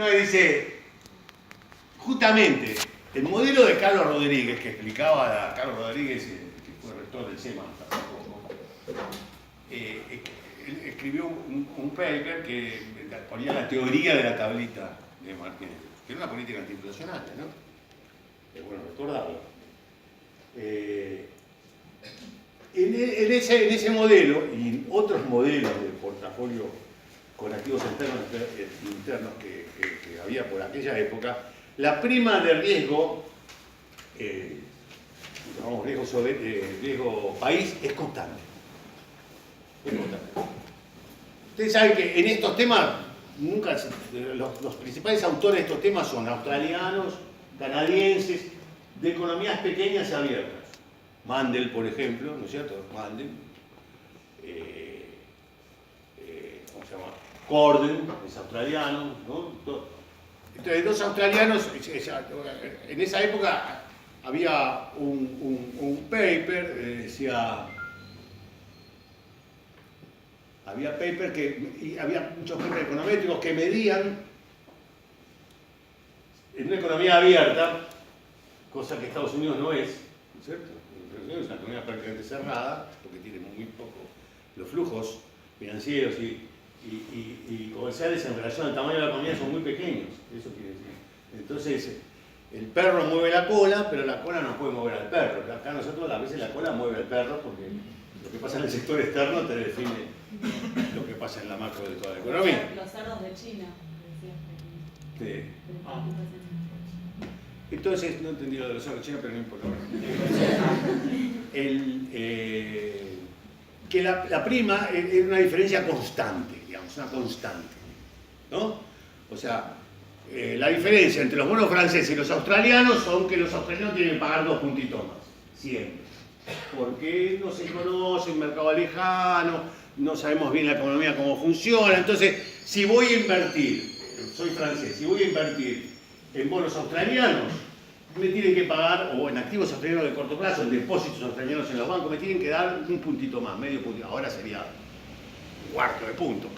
Dice, justamente, el modelo de Carlos Rodríguez, que explicaba a Carlos Rodríguez, que fue rector del SEMA hasta hace poco, él escribió un paper que ponía la teoría de la tablita de Martínez, que era una política antiinflacionaria, ¿no? Es bueno recordarlo. En ese modelo y en otros modelos de portafolio con activos internos que había por aquella época, la prima de riesgo, riesgo país, es constante. Es constante. Ustedes saben que en estos temas, nunca los principales autores de estos temas son australianos, canadienses, de economías pequeñas y abiertas. Mandel, por ejemplo, ¿no es cierto? Mandel. ¿Cómo se llama? Corden, es australiano, ¿no? Entonces, dos australianos, en esa época había un paper, decía, había muchos papers econométricos que medían en una economía abierta, cosa que Estados Unidos no es, ¿no es cierto? Estados Unidos es una economía prácticamente cerrada, porque tiene muy poco, los flujos financieros y comerciales en relación al tamaño de la economía son muy pequeños, eso quiere decir. Entonces, el perro mueve la cola, pero la cola no puede mover al perro. Acá nosotros a veces la cola mueve al perro porque lo que pasa en el sector externo te define lo que pasa en la macro de toda la economía. Los cerdos de China, decías. Sí. Entonces, no entendí lo de los cerdos de China, pero no importa. Que la prima es una diferencia constante, digamos, una constante, ¿no? O sea, la diferencia entre los bonos franceses y los australianos son que los australianos tienen que pagar 2 puntitos más, siempre. Porque no se conoce un mercado lejano, no sabemos bien la economía cómo funciona. Entonces, si voy a invertir, soy francés, si voy a invertir en bonos australianos, me tienen que pagar, o en activos australianos de corto plazo, en depósitos australianos en los bancos, me tienen que dar un puntito más, medio puntito. Ahora sería un cuarto de punto,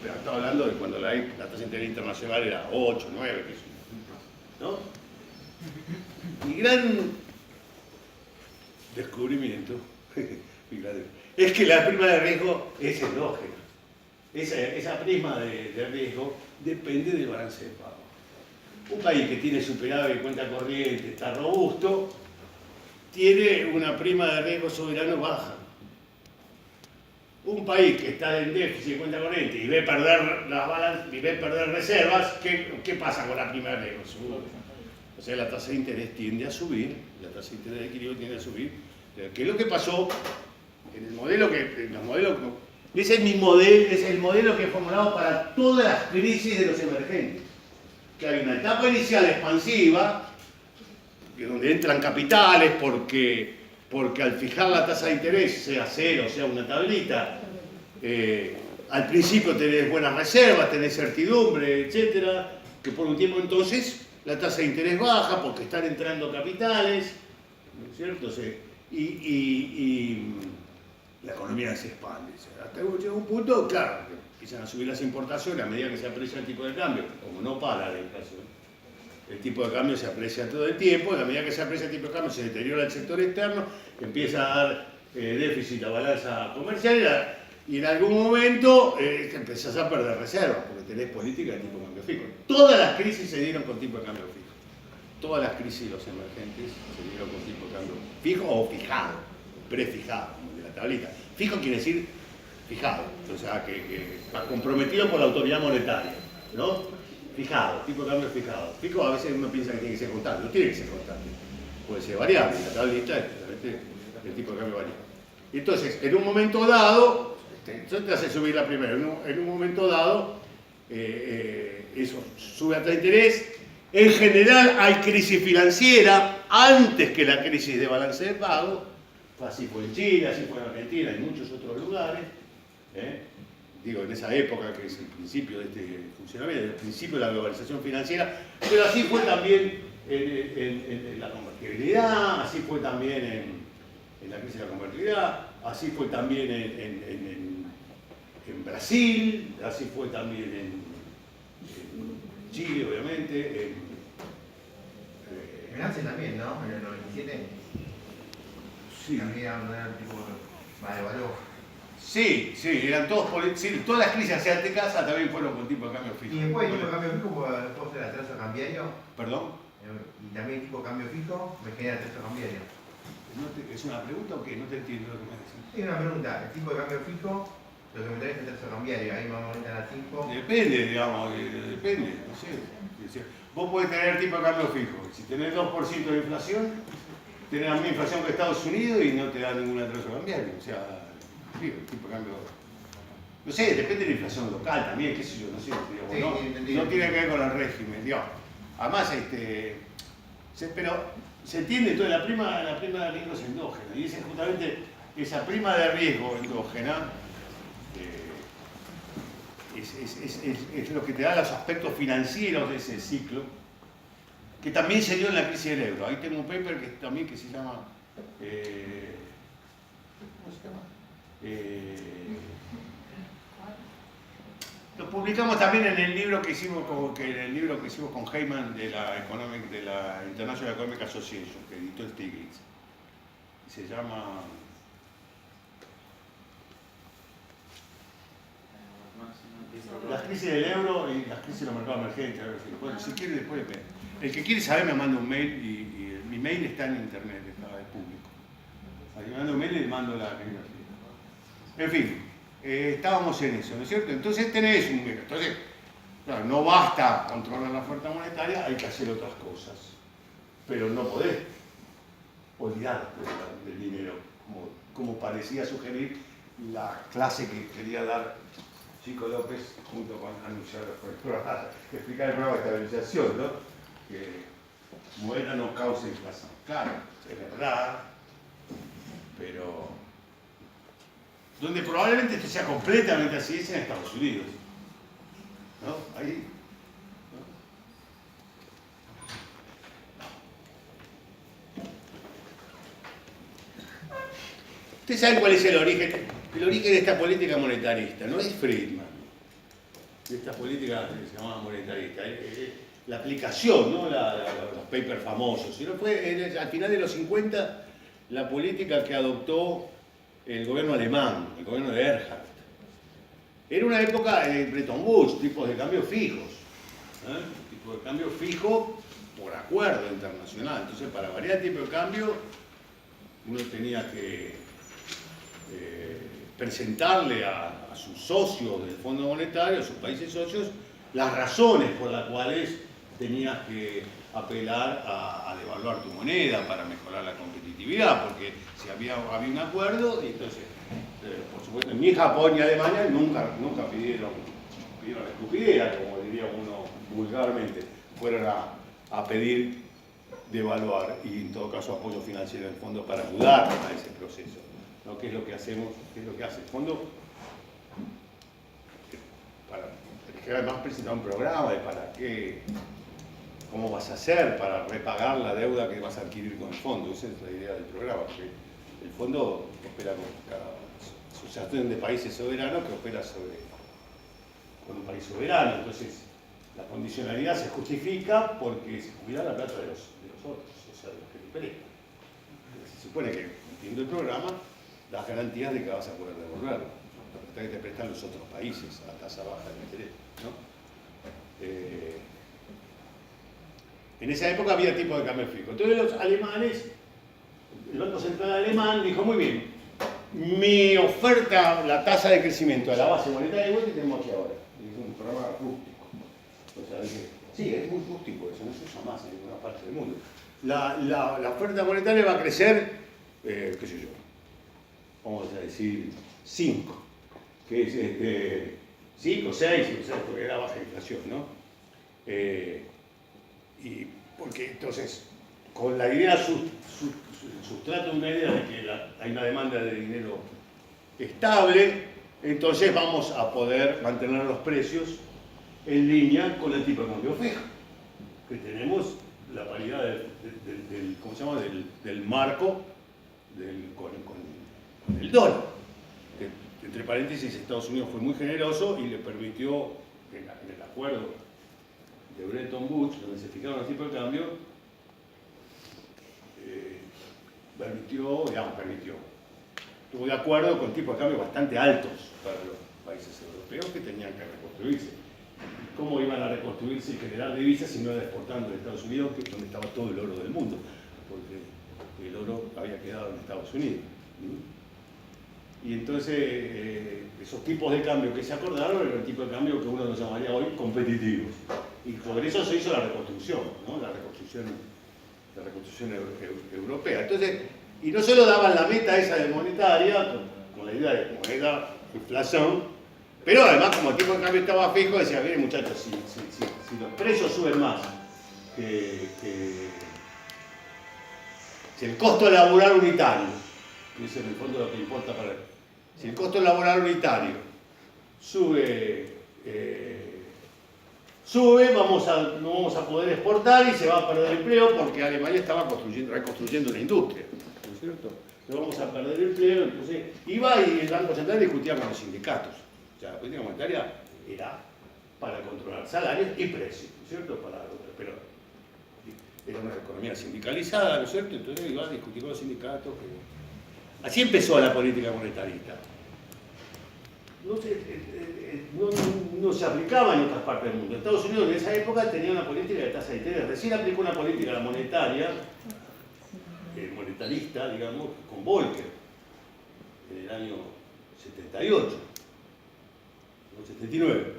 pero estaba hablando de cuando la tasa de interés internacional era 8, 9, ¿no? Mi gran descubrimiento es que la prima de riesgo es endógena. Esa prima de riesgo depende del balance de pago. Un país que tiene superávit de cuenta corriente, está robusto, tiene una prima de riesgo soberano baja. Un país que está en déficit de cuenta corriente y ve perder reservas, ¿qué pasa con la prima de riesgo? O sea, la tasa de interés tiende a subir, la tasa de interés de equilibrio tiende a subir. ¿Qué es lo que pasó en el modelo ese es mi modelo, es el modelo que he formulado para todas las crisis de los emergentes. Que hay una etapa inicial expansiva, donde entran capitales porque al fijar la tasa de interés, sea cero, sea una tablita, al principio tenés buenas reservas, tenés certidumbre, etc. Que por un tiempo entonces la tasa de interés baja porque están entrando capitales, ¿no es cierto? Y la economía se expande. Hasta llega un punto, claro, empiezan a subir las importaciones a medida que se aprecia el tipo de cambio, como no para la inflación. El tipo de cambio se aprecia todo el tiempo, a medida que se aprecia el tipo de cambio se deteriora el sector externo, empieza a dar déficit a balanza comercial y en algún momento empezás a perder reservas, porque tenés política de tipo de cambio fijo. Todas las crisis se dieron con tipo de cambio fijo. Todas las crisis de los emergentes se dieron con tipo de cambio fijo o fijado, prefijado, como de la tablita. Fijo quiere decir fijado, o sea, que está comprometido por la autoridad monetaria, ¿no? Fijado, tipo de cambio fijado. Fijo a veces uno piensa que tiene que ser constante, no tiene que ser constante, puede ser variable, la tablita es el tipo de cambio variable. Y entonces, en un momento dado, eso te hace subir la primera, en un momento dado, eso sube a tasa de interés. En general hay crisis financiera antes que la crisis de balance de pago, así fue en Chile, así fue en Argentina, en muchos otros lugares. Digo, en esa época que es el principio de este funcionamiento, el principio de la globalización financiera, pero así fue también en la convertibilidad, así fue también en la crisis de la convertibilidad, así fue también en Brasil, así fue también en Chile, obviamente. En Asia también, ¿no? En el 97. Sí. También no era el tipo de valor. Sí, eran todos sí, todas las crisis asiáticas también fueron con tipo de cambio fijo. Y después el tipo de cambio fijo puede ser atraso cambiario. ¿Perdón? Y también el tipo de cambio fijo me genera atraso cambiario. ¿Es una pregunta o qué? No te entiendo lo que me decís. Sí, una pregunta. El tipo de cambio fijo, lo que me trae es atraso cambiario. Ahí vamos a la 5. Depende, digamos, depende, no sé. Vos podés tener tipo de cambio fijo. Si tenés 2% de inflación, tenés la misma inflación que Estados Unidos y no te da ningún atraso cambiario. O sea, digo, el tipo de cambio. No sé, depende de la inflación local también, qué sé yo, no sé. Digamos, Sí, no tiene que ver con el régimen, digamos. Además, pero se entiende toda la prima de riesgo es endógena. Y es justamente esa prima de riesgo endógena. Es lo que te da los aspectos financieros de ese ciclo, que también se dio en la crisis del euro. Ahí tengo un paper que se llama, ¿cómo se llama? Lo publicamos también en el libro que hicimos con Heyman de la International Economic Association, que editó Stiglitz. Se llama las crisis del euro y las crisis de los mercados emergentes. Si quiere, después el que quiere saber me manda un mail y mi mail está en internet, es público. Ahí me manda un mail y le mando la bibliografía. En fin, estábamos en eso, ¿no es cierto? Entonces tenés un... Entonces, claro, no basta controlar la oferta monetaria, hay que hacer otras cosas. Pero no podés olvidarte del dinero, como parecía sugerir la clase que quería dar Chico López junto con anunciar explicar el programa de estabilización, ¿no? Que muera no causa inflación. Claro, es verdad, pero donde probablemente esto sea completamente así es en Estados Unidos, ¿no? Ahí, ¿no? Ustedes saben cuál es el origen. El origen de esta política monetarista no es Friedman, de esta política que se llamaba monetarista, la aplicación, ¿no? Los papers famosos, sino fue al final de los 50 la política que adoptó el gobierno alemán, el gobierno de Erhard. Era una época de Bretton Woods, tipos de cambio fijos, tipo de cambio fijo por acuerdo internacional. Entonces, para variar el tipo de cambio, uno tenía que presentarle a sus socios del Fondo Monetario, a sus países socios, las razones por las cuales tenías que apelar a devaluar tu moneda para mejorar la competitividad, porque si había un acuerdo, y entonces, por supuesto, ni Japón ni Alemania nunca pidieron la estupidez, como diría uno vulgarmente, fueron a pedir devaluar y en todo caso apoyo financiero del fondo para ayudar a ese proceso. ¿No? ¿Qué es lo que hacemos? ¿Qué es lo que hace el fondo? Que además presenta un programa de para qué, cómo vas a hacer para repagar la deuda que vas a adquirir con el fondo. Esa es la idea del programa, porque el fondo opera con cada asociación de países soberanos que opera con un país soberano. Entonces, la condicionalidad se justifica porque se cuida la plata de los otros, o sea, de los que te prestan. Se supone que, cumpliendo el programa, das garantías de que vas a poder devolverlo. La plata que te prestan los otros países a tasa baja de interés, ¿no? En esa época había tipo de cambio fijo. Entonces los alemanes, el Banco Central alemán dijo, muy bien, mi oferta, la tasa de crecimiento de la base monetaria igual que tenemos aquí ahora. Es un programa rústico. O sea, dije, sí, es muy rústico eso, no se usa más en ninguna parte del mundo. La oferta monetaria va a crecer, qué sé yo, vamos a decir 5, que es 5, 6, porque era baja inflación, ¿no? Y porque entonces, con la idea, sustrato de una idea de que hay una demanda de dinero estable, entonces vamos a poder mantener los precios en línea con el tipo de cambio fijo, que tenemos la paridad ¿cómo se llama? Del marco con el dólar. Que, entre paréntesis, Estados Unidos fue muy generoso y le permitió, en el acuerdo de Bretton Woods, donde se fijaron los tipos de cambio, estuvo de acuerdo con tipos de cambio bastante altos para los países europeos que tenían que reconstruirse. ¿Cómo iban a reconstruirse y generar divisas si no era exportando de Estados Unidos, que es donde estaba todo el oro del mundo? Porque el oro había quedado en Estados Unidos. Y entonces esos tipos de cambio que se acordaron eran el tipo de cambio que uno nos llamaría hoy competitivos. Y por eso se hizo la reconstrucción, ¿no? La reconstrucción europea. Entonces, y no solo daban la meta esa de monetaria, con la idea de moneda, inflación, pero además como el tipo de cambio estaba fijo, decía, miren muchachos, si los precios suben más, si el costo laboral unitario, que es en el fondo lo que importa para él, si el costo laboral unitario sube, no vamos a poder exportar y se va a perder empleo porque Alemania estaba reconstruyendo una industria, ¿no es cierto? No vamos a perder empleo, entonces iba y el Banco Central discutía con los sindicatos. O sea, la política monetaria era para controlar salarios y precios, ¿no es cierto? Pero era una economía sindicalizada, ¿no es cierto? Entonces iba a discutir con los sindicatos. Así empezó la política monetarista. No se aplicaba en otras partes del mundo. Estados Unidos en esa época tenía una política de tasa de interés. Recién aplicó una política monetaria, monetarista, digamos, con Volcker, en el año 78, o 79.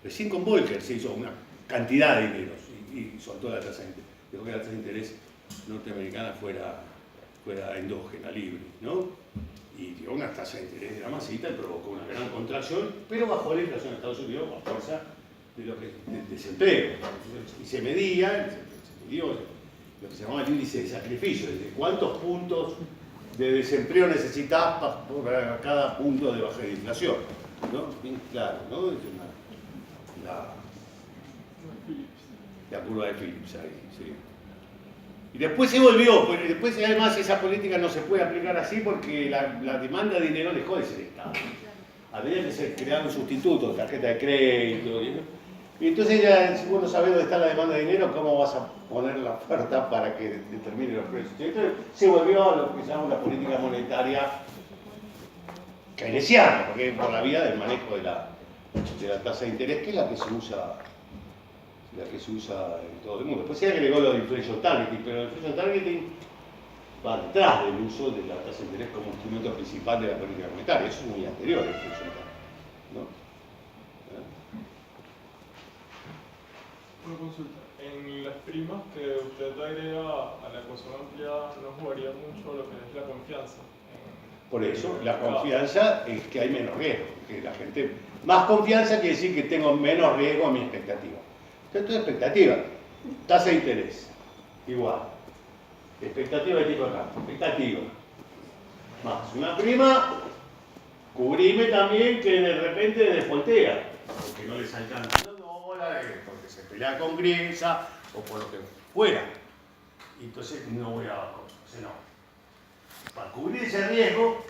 Recién con Volcker se hizo una cantidad de dinero y soltó la tasa de interés. Dejó que la tasa de interés norteamericana fuera endógena, libre, ¿no? Y dio una tasa de interés de la masita y provocó una gran contracción, pero bajó la inflación en Estados Unidos a fuerza de lo que del desempleo. Y se midió lo que se llamaba el índice de sacrificio, desde cuántos puntos de desempleo necesitas para cada punto de baja de inflación, ¿no? Bien claro, ¿no? Es la curva de Phillips ahí, sí. Y después se volvió, pues después además esa política no se puede aplicar así porque la demanda de dinero dejó de ser escasa. Habría que ser creado un sustituto, tarjeta de crédito. Y entonces ya, si vos no sabés dónde está la demanda de dinero, ¿cómo vas a poner la oferta para que determine los precios? Entonces se volvió a lo que se llama la política monetaria keynesiana, porque es por la vía del manejo de la tasa de interés, que es la que se usa en todo el mundo. Después se agregó lo de inflation targeting, pero el inflation targeting va detrás del uso de la tasa de interés como instrumento principal de la política monetaria. Eso es muy anterior al inflation targeting, ¿no? Una consulta. En las primas que usted agrega a la ecuación ampliada no jugaría mucho lo que es la confianza. Por eso, la confianza es que hay menos riesgo. Que la gente, más confianza quiere decir que tengo menos riesgo a mi expectativa. Esto es expectativa. Tasa de interés, igual. Expectativa de tipo de cambio, expectativa. Más una prima, cubrime también que de repente desfoltea, porque no les alcanza los dólares, porque se pelea con Griesa, o por lo que fuera. Y entonces no voy a... Entonces no. Para cubrir ese riesgo,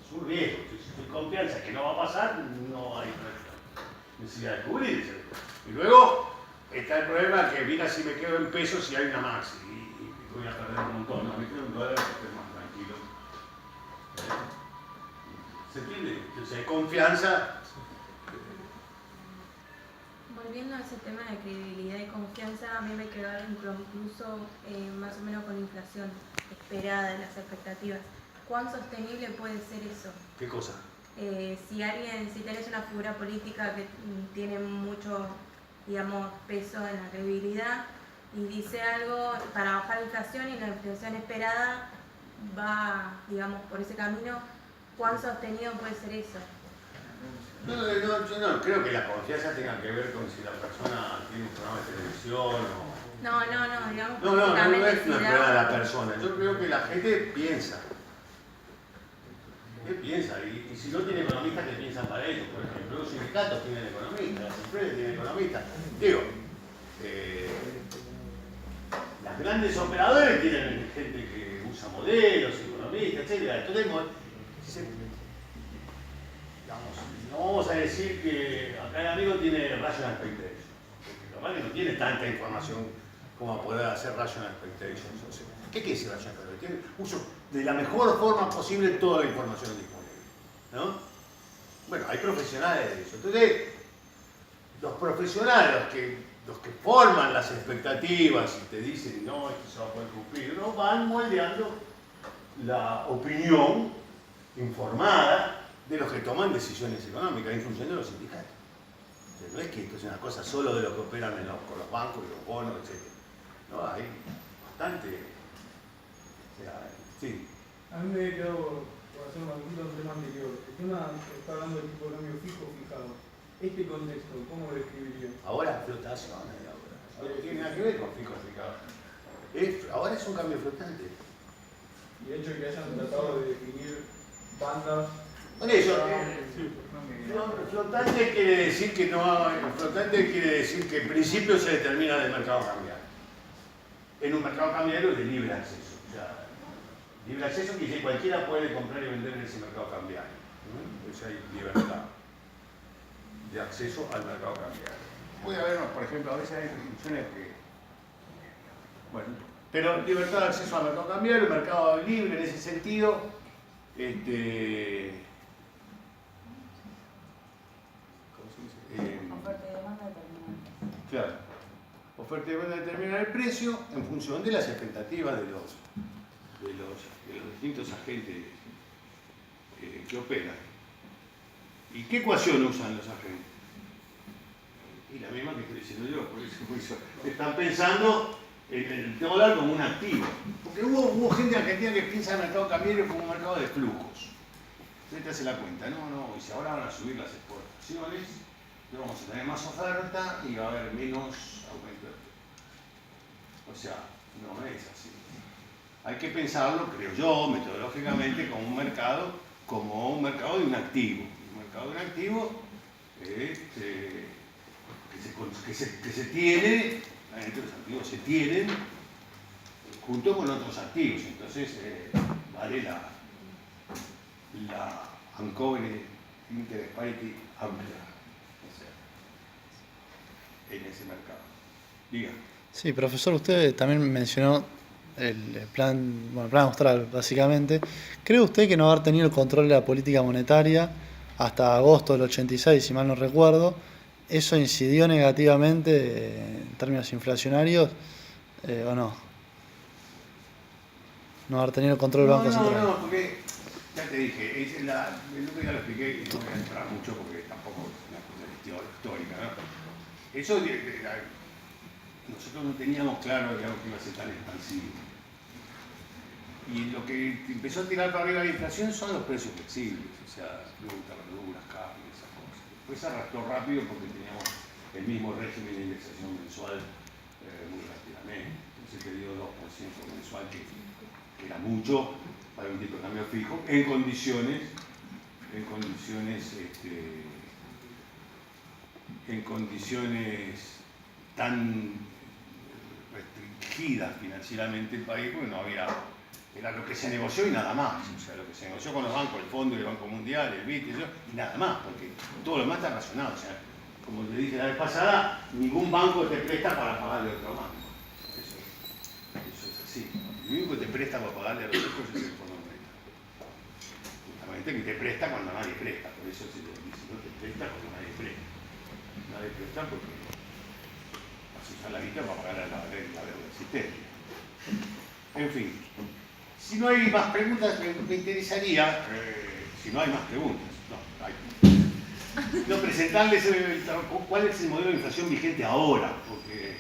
es un riesgo. Si estoy confianza que no va a pasar, no hay necesidad de cubrir ese riesgo. Y luego está el problema que mira si me quedo en pesos si hay una más y voy a perder un montón. No, me quedo en dólares porque estoy más tranquilo. ¿Se entiende? Entonces hay confianza. Volviendo a ese tema de credibilidad y confianza, a mí me quedó incluso más o menos con la inflación esperada de las expectativas. ¿Cuán sostenible puede ser eso? ¿Qué cosa? Si tenés una figura política que tiene mucho, digamos, peso en la credibilidad y dice algo para bajar la inflación y la inflación esperada va, digamos, por ese camino, ¿cuán sostenido puede ser eso? Yo no creo que la confianza tenga que ver con si la persona tiene un programa de televisión o... No, digamos, No es una prueba de la persona. Yo creo que la gente piensa. ¿Qué piensa? Y si no tiene economistas, ¿qué piensan para ellos? Por ejemplo, los sindicatos tienen economistas, las empresas tienen economistas. Digo, las grandes operadores tienen gente que usa modelos, economistas, etc. Entonces, no vamos a decir que acá el amigo tiene rational expectation, porque lo capaz que no tiene tanta información como poder hacer rational expectations. O sea, ¿qué quiere decir rational expectations? Tiene uso de la mejor forma posible toda la información disponible, ¿no? Bueno, hay profesionales de eso. Entonces, los profesionales, los que forman las expectativas y te dicen, no, esto se va a poder cumplir, no, van moldeando la opinión informada de los que toman decisiones económicas en función de los sindicatos. O sea, no es que esto es una cosa solo de los que operan con los bancos y los bonos, etc. No, hay bastante. O sea, sí. A mí me había quedado, por hacer una pregunta, un tema anterior. El tema que está hablando del tipo de cambio fijo fijado. Este contexto, ¿cómo lo describiría? Ahora flotación, ahora no tiene nada que ver con fijo fijado. Ahora es un cambio flotante. Y el hecho de que hayan tratado de definir bandas. Por eso, Sí, flotante quiere decir que flotante quiere decir que en principio se determina del mercado cambiario. En un mercado cambiario de libre acceso. O sea, libre acceso quiere decir que cualquiera puede comprar y vender en ese mercado cambiario. ¿No? Entonces hay libertad de acceso al mercado cambiario. Puede haber, por ejemplo, a veces hay restricciones que... Bueno, pero libertad de acceso al mercado cambiario, mercado libre en ese sentido. Oferta y demanda determinantes. Claro. Oferta y demanda determinan el precio en función de las expectativas de los distintos agentes que operan. ¿Y qué ecuación usan los agentes? Y la misma que estoy diciendo yo, por eso están pensando en el dólar como un activo. Porque hubo gente argentina que piensa en el mercado cambiario como un mercado de flujos. Usted te hace la cuenta, no, y si ahora van a subir las exportaciones, vamos a tener más oferta y va a haber menos aumento de precio. O sea, no es así. Hay que pensarlo, creo yo, metodológicamente, como un mercado de un activo. Un mercado de un activo que se tiene, los activos se tienen junto con otros activos. Entonces, vale la uncovered interest parity amplia. En ese mercado. Diga. Sí, profesor, usted también mencionó el plan austral, básicamente. ¿Cree usted que no haber tenido el control de la política monetaria hasta agosto del 86, si mal no recuerdo, eso incidió negativamente en términos inflacionarios o no? No haber tenido el control del Banco Central. No, porque ya te dije, es lo que ya lo expliqué y no voy a entrar mucho porque tampoco es una cuestión histórica, ¿no? Eso, nosotros no teníamos claro, digamos, que iba a ser tan expansivo. Y lo que empezó a tirar para arriba la inflación son los precios flexibles, o sea, frutas, verduras, carne, esas cosas. Después se arrastró rápido porque teníamos el mismo régimen de indexación mensual muy rápidamente. Entonces te dio 2% mensual, que era mucho para un tipo de cambio fijo, en condiciones tan restringidas financieramente el país, porque no había, era lo que se negoció y nada más. O sea, lo que se negoció con los bancos, el Fondo y el Banco Mundial, el BID y nada más, porque todo lo demás está racionado. O sea, como le dije la vez pasada, ningún banco te presta para pagarle a otro banco. Eso es así. El único que te presta para pagarle a los otros es el Fondo Monetario. Justamente que te presta cuando nadie presta, por eso se dice, no te presta cuando nadie presta. Nadie presta porque vas a usar la guita para pagar la deuda existente. En fin, si no hay más preguntas, me interesaría, si no hay más preguntas, presentarles cuál es el modelo de inflación vigente ahora, porque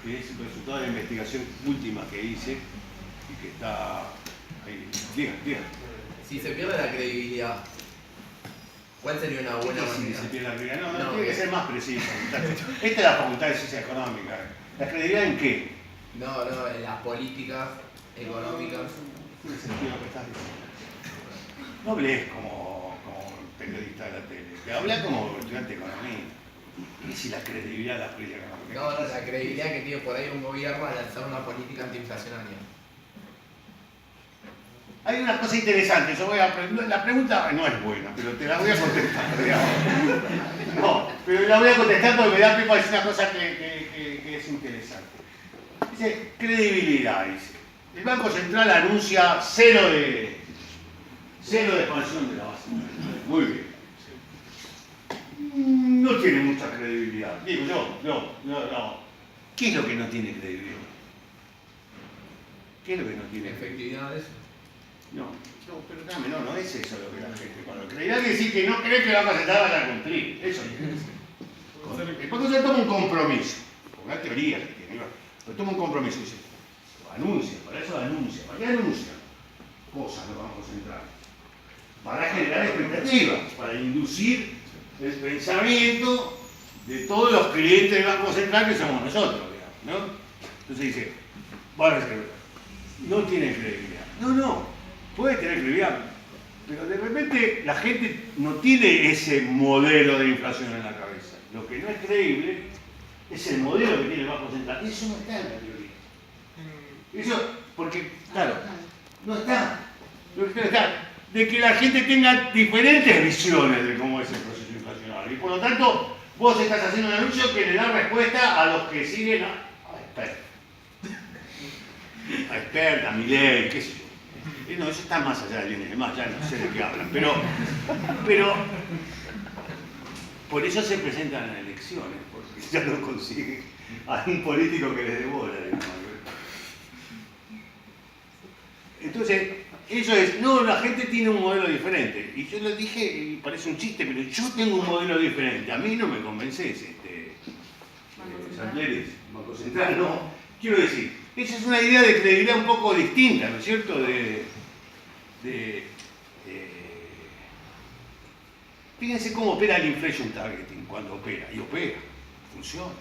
es el resultado de la investigación última que hice y que está ahí. Digan. Si se pierde la credibilidad, ¿cuál sería una buena Si manera? se pierde la credibilidad, no, tiene que ser más preciso. Esta es la Facultad de Ciencia Económica. ¿La credibilidad en qué? No, en las políticas económicas. ¿Qué sentido que estás diciendo? No hables como periodista de la tele, que habla como estudiante de economía. ¿Y si la credibilidad de la política económica? No, la credibilidad que tiene por ahí un gobierno al lanzar una política antiinflacionaria. Hay una cosa interesante, la pregunta no es buena, pero te la voy a contestar, digamos. No, pero la voy a contestar porque me da tiempo a decir una cosa que es interesante. Dice, credibilidad, dice. El Banco Central anuncia cero de expansión de la base monetaria. Muy bien. No tiene mucha credibilidad. Digo no. ¿Qué es lo que no tiene credibilidad? ¿Qué es lo que no tiene credibilidad? Efectividad, eso. No, pero no es eso lo que la gente cuando credibilidad quiere decir que no cree que el Banco Central vaya a cumplir. Eso quiere decir. El Banco Central toma un compromiso, una teoría que tiene, pero toma un compromiso y dice, lo anuncia, para eso lo anuncia. ¿Para qué anuncia? Cosas los bancos centrales. Para generar expectativas, para inducir el pensamiento de todos los clientes del Banco Central que somos nosotros, digamos, ¿no? Entonces dice, bueno, no tiene credibilidad. No, puede tener credibilidad, pero de repente la gente no tiene ese modelo de inflación en la cabeza. Lo que no es creíble es el modelo que tiene el Banco Central. Eso no está en la teoría. Eso, porque, claro, no está. Lo que está de que la gente tenga diferentes visiones de cómo es el proceso inflacionario. Y por lo tanto, vos estás haciendo un anuncio que le da respuesta a los que siguen a expertos. A expertos, a Milei, qué sé yo. No, eso está más allá de bienes y demás, ya no sé de qué hablan. Pero por eso se presentan a elecciones, porque ya no consigue a un político que les devora. Entonces, eso es, no, la gente tiene un modelo diferente. Y yo lo dije, y parece un chiste, pero yo tengo un modelo diferente. A mí no me convences, Santleres, Banco Central, no. Quiero decir, esa es una idea de credibilidad un poco distinta, ¿no es cierto? Fíjense cómo opera el inflation targeting cuando opera, y opera, funciona.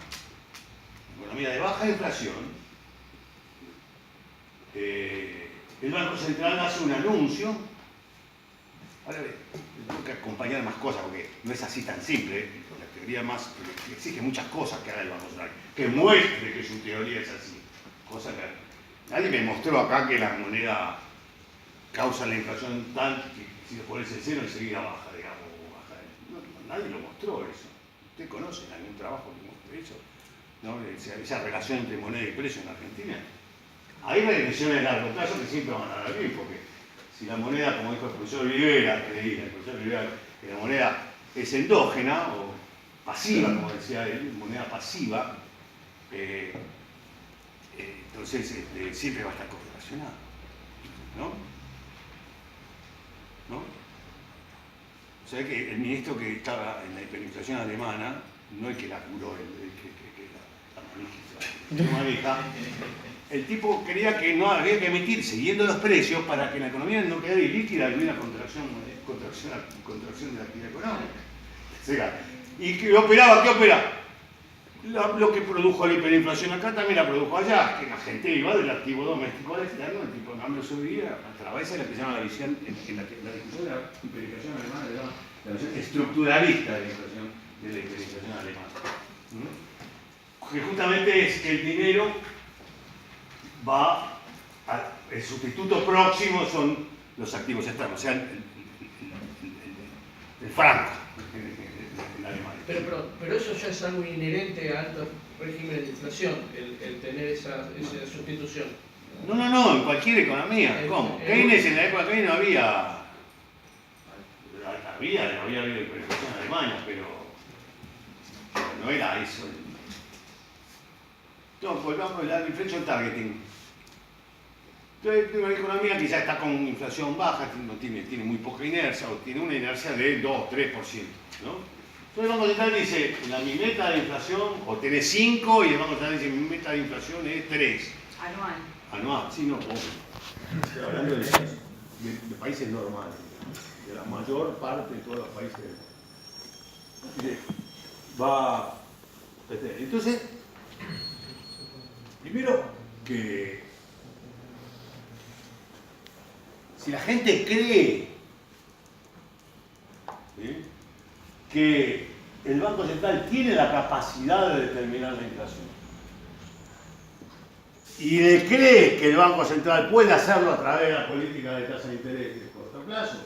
Economía de baja inflación, el Banco Central hace un anuncio. Ahora tengo que acompañar más cosas porque no es así tan simple. La teoría más exige muchas cosas que haga el Banco Central, que muestre que su teoría es así. Cosa que nadie me mostró acá que la moneda causa la inflación tal que si le pones el cero enseguida baja, digamos. Nadie lo mostró eso. ¿Usted conoce algún trabajo que muestre eso? ¿No? Esa relación entre moneda y precio en Argentina. Hay regresiones de largo plazo que siempre van a dar bien, porque si la moneda, como dijo el profesor Rivera, que la moneda es endógena o pasiva, como decía él, moneda pasiva, entonces siempre va a estar correlacionada. ¿No? O sea que el ministro que estaba en la hiperinflación alemana, no el que la curó, la maneja, el tipo creía que no había que emitir siguiendo los precios para que la economía no quedara ilíquida y hubiera contracción de la actividad económica. O sea, ¿y qué operaba? ¿Qué opera? Lo que produjo la hiperinflación acá también la produjo allá, que la gente iba del activo doméstico al externo, el tipo de cambio subía a través de lo que se llama la visión, en la discusión de la hiperinflación alemana se llama la visión estructuralista de la hiperinflación alemana. Que justamente es que el dinero va el sustituto próximo son los activos externos, o sea, el franco en Alemania. Pero eso ya es algo inherente a altos regímenes de inflación, el tener esa sustitución. No, en cualquier economía. ¿Cómo? Keynes en la época de Keynes no había habido hiperinflación en Alemania, pero no era eso. No, volvamos al inflation targeting. Entonces, una economía que ya está con inflación baja, tiene muy poca inercia, o tiene una inercia de 2-3%, ¿no? Entonces el Banco Central dice, mi meta de inflación, o tenés 5, y el Banco Central dice, mi meta de inflación es 3. Anual, sí, no, estoy hablando de países normales, de la mayor parte de todos los países del mundo. Entonces, primero que si la gente cree que el Banco Central tiene la capacidad de determinar la inflación y le cree que el Banco Central puede hacerlo a través de la política de tasa de interés de corto plazo,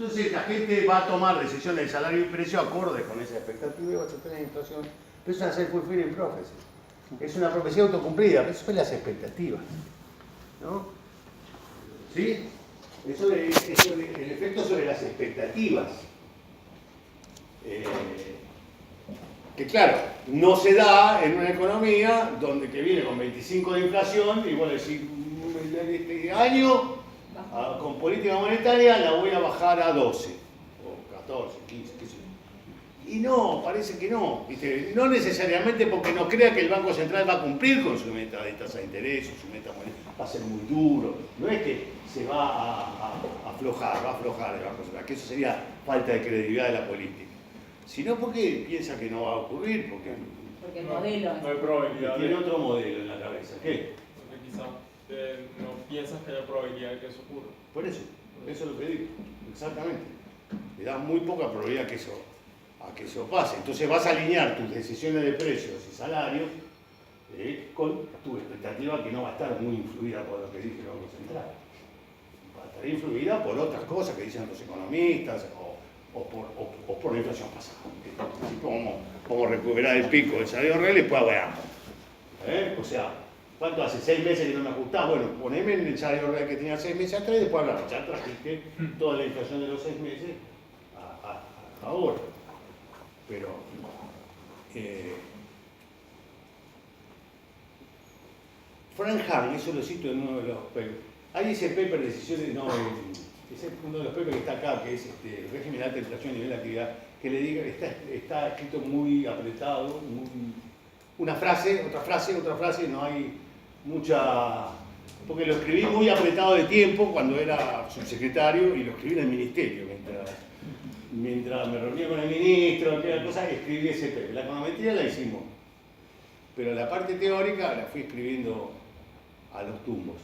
Entonces la gente va a tomar decisiones de salario y precio acorde con esa expectativa y va a tener inflación. Pero es una self-fulfilling prophecy. Es una profecía autocumplida, pero eso son las expectativas. ¿No? ¿Sí? Eso es el efecto sobre las expectativas. Que claro, no se da en una economía donde que viene con 25 de inflación y vos decís, este año con política monetaria la voy a bajar a 12, o 14, 15, qué sé yo. Y no, parece que no, ¿viste? No necesariamente porque no crea que el Banco Central va a cumplir con su meta de tasa de interés o su meta monetaria, va a ser muy duro, no es que se va a aflojar el Banco Central, que eso sería falta de credibilidad de la política, sino porque piensa que no va a ocurrir, porque el modelo No hay probabilidad. tiene otro modelo en la cabeza. ¿Qué? Porque quizás no piensas que haya probabilidad de que eso ocurra. Por eso es lo que digo, exactamente. Le das muy poca probabilidad a que eso pase. Entonces vas a alinear tus decisiones de precios y salarios con tu expectativa que no va a estar muy influida por lo que dice el Banco Central. Va a estar influida por otras cosas que dicen los economistas o por la inflación pasada. Así como recuperar el pico del salario real y después veamos. O sea, ¿cuánto hace? 6 meses que no me ajustás. Bueno, poneme en el salario real que tenía 6 meses atrás y después hablamos. Ya trajiste toda la inflación de los 6 meses a ahora. Pero Frank Hahn, eso lo cito en uno de los papers. Hay ese paper de decisiones, no, es uno de los papers que está acá, que es el régimen de alta inflación a nivel de actividad, que le diga, está escrito muy apretado, una frase, otra frase, no hay mucha... Porque lo escribí muy apretado de tiempo cuando era subsecretario y lo escribí en el ministerio, mientras me reunía con el ministro, aquella cosa, escribí ese paper. La econometría la hicimos, pero la parte teórica la fui escribiendo a los tumbos.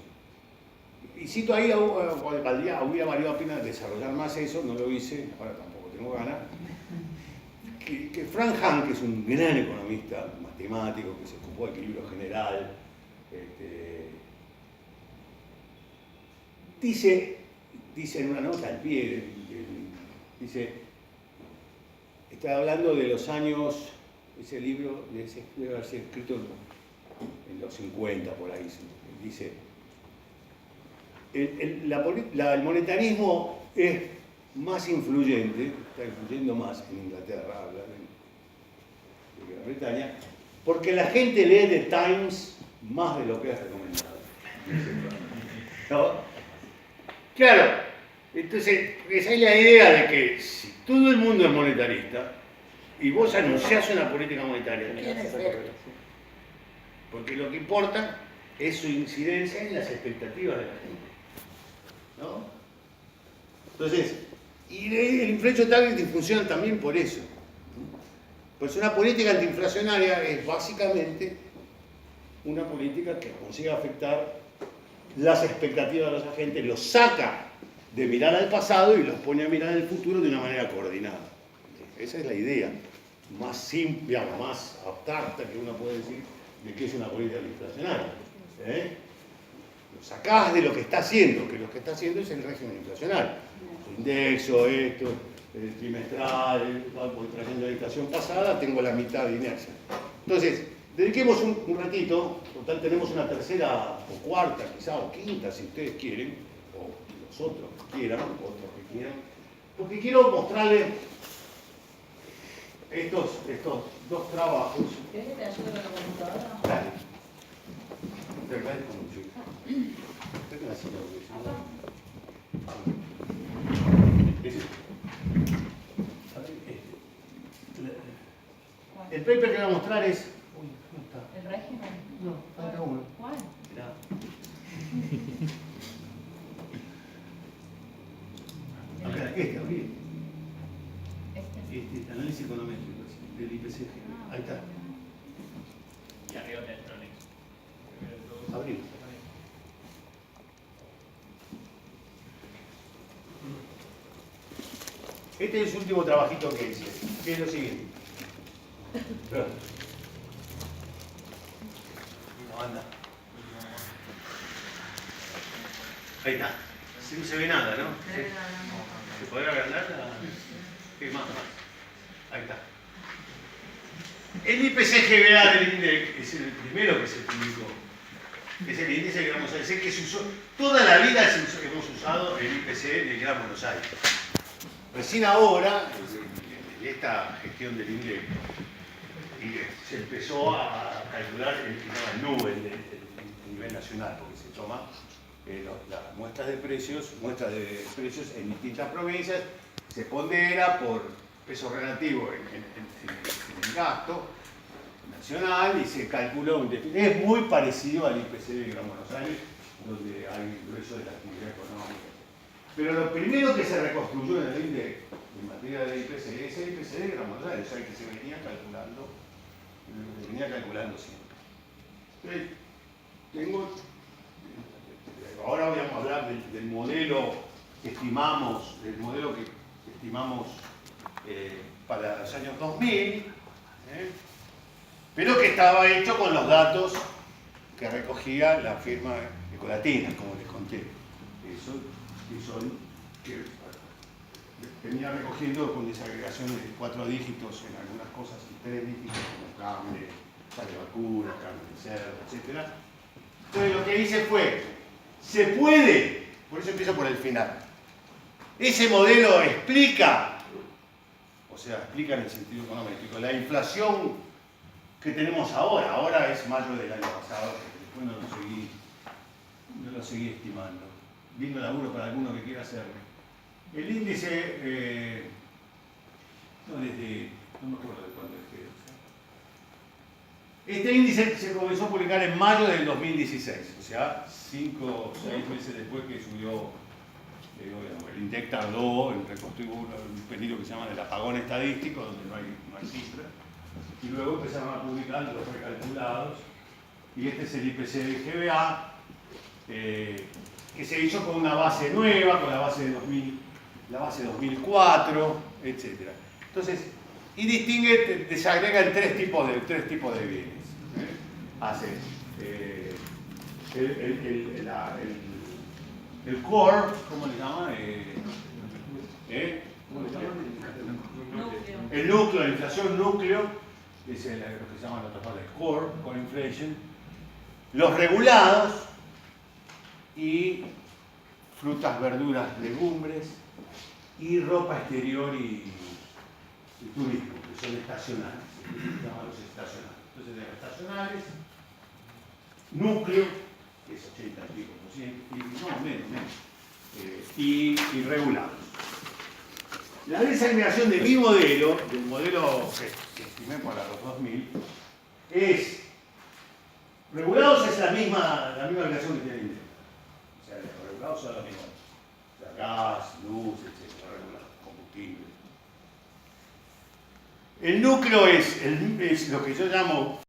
Y cito ahí, hubiera valido la pena desarrollar más eso, no lo hice, ahora tampoco tengo ganas, que Frank Hahn, que es un gran economista matemático, que se ocupó del equilibrio general, dice en una nota al pie, dice, está hablando de los años, ese libro debe haber sido escrito en los 50 por ahí, dice, el monetarismo es más influyente, está influyendo más en Inglaterra, habla de Gran Bretaña, porque la gente lee The Times más de lo que es recomendado. ¿No? Claro, entonces esa es la idea de que si todo el mundo es monetarista y vos anunciás una política monetaria, tiene efecto. Porque lo que importa es su incidencia en las expectativas de la gente. ¿No? Entonces, y el inflation targeting funciona también por eso. Pues una política antiinflacionaria es básicamente una política que consigue afectar las expectativas de los agentes, los saca de mirar al pasado y los pone a mirar al futuro de una manera coordinada. Esa es la idea más simple, más abstracta que uno puede decir de qué es una política inflacionaria. Lo sacás de lo que está haciendo, que lo que está haciendo es el régimen inflacionario. El indexo, esto, el trimestral, trayendo la inflación pasada, tengo la mitad de inercia. Entonces, dediquemos un ratito, total tenemos una tercera o cuarta, quizá, o quinta, si ustedes quieren, o los otros que quieran, otros que quieran, porque quiero mostrarles estos dos trabajos. ¿Querés que te ayude con la computadora? Dale. Te agradezco mucho. Creo que la silla, el paper que voy a mostrar es... Uy, ¿cómo está? ¿El régimen? No, falta uno. ¿Cuál? Mirá. Acá, abrí. Este análisis económico del IPC. Ahí está. Y arriba electrónicos. Abrí. Este es el último trabajito que hice, que es lo siguiente. No anda. Ahí está. Así no se ve nada, ¿no? Pero no, no, no. ¿Se podrá agrandar? Sí, más. Ahí está. El IPC-GBA del INDEC es el primero que se publicó. Es el índice de Gran Buenos Aires, que se usó, toda la vida hemos usado el IPC de Gran Buenos Aires. Recién ahora, en esta gestión del INDEC, se empezó a calcular el que se llama nube, el nivel nacional, porque se toma las muestras de precios en distintas provincias, se pondera por peso relativo en el gasto nacional y se calculó es muy parecido al IPC de Gran Buenos Aires, donde hay un grueso de la actividad económica. Pero lo primero que se reconstruyó en el INDEC en materia de IPC es el IPC de Gran Buenos Aires, o sea, que se venía calculando siempre. Entonces, ahora vamos a hablar del modelo que estimamos, para los años 2000, pero que estaba hecho con los datos que recogía la firma Ecolatina, como les conté. Que venía recogiendo con desagregaciones de 4 dígitos en algunas cosas y 3 dígitos como carne, sal de vacuna, carne de cerdo, etc. Entonces lo que hice fue, se puede, por eso empiezo por el final. Ese modelo explica en el sentido económico, la inflación que tenemos ahora. Ahora es mayo del año pasado, después no lo seguí estimando. Viendo laburo para alguno que quiera hacerlo. El índice, no me acuerdo de cuándo es que. Este índice se comenzó a publicar en mayo del 2016, o sea, 5 o 6 meses después que subió. El INDEC tardó en reconstruir un periodo que se llama el apagón estadístico, donde no hay cifras, y luego empezaron a publicar los recalculados, y este es el IPC de GBA, que se hizo con una base nueva, con la base 2004, etc. Entonces, y distingue, desagrega en tres tipos de bienes. Hace el core, ¿cómo le llama? ¿Cómo le llama? El núcleo, la inflación núcleo, es lo que se llama en otra parte core inflation. Los regulados y frutas, verduras, legumbres y ropa exterior y turismo, que son estacionales. Se llaman los estacionales. Entonces, de los estacionales, núcleo, que es 80 y pico por ciento, y menos, y regulados. La desagregación de mi modelo, del modelo que estimé para los 2000, es regulados es la misma agregación que tiene el INDEC. O sea, los regulados son los mismos. O sea, gas, luz, etc. Regulados, combustible. El núcleo es lo que yo llamo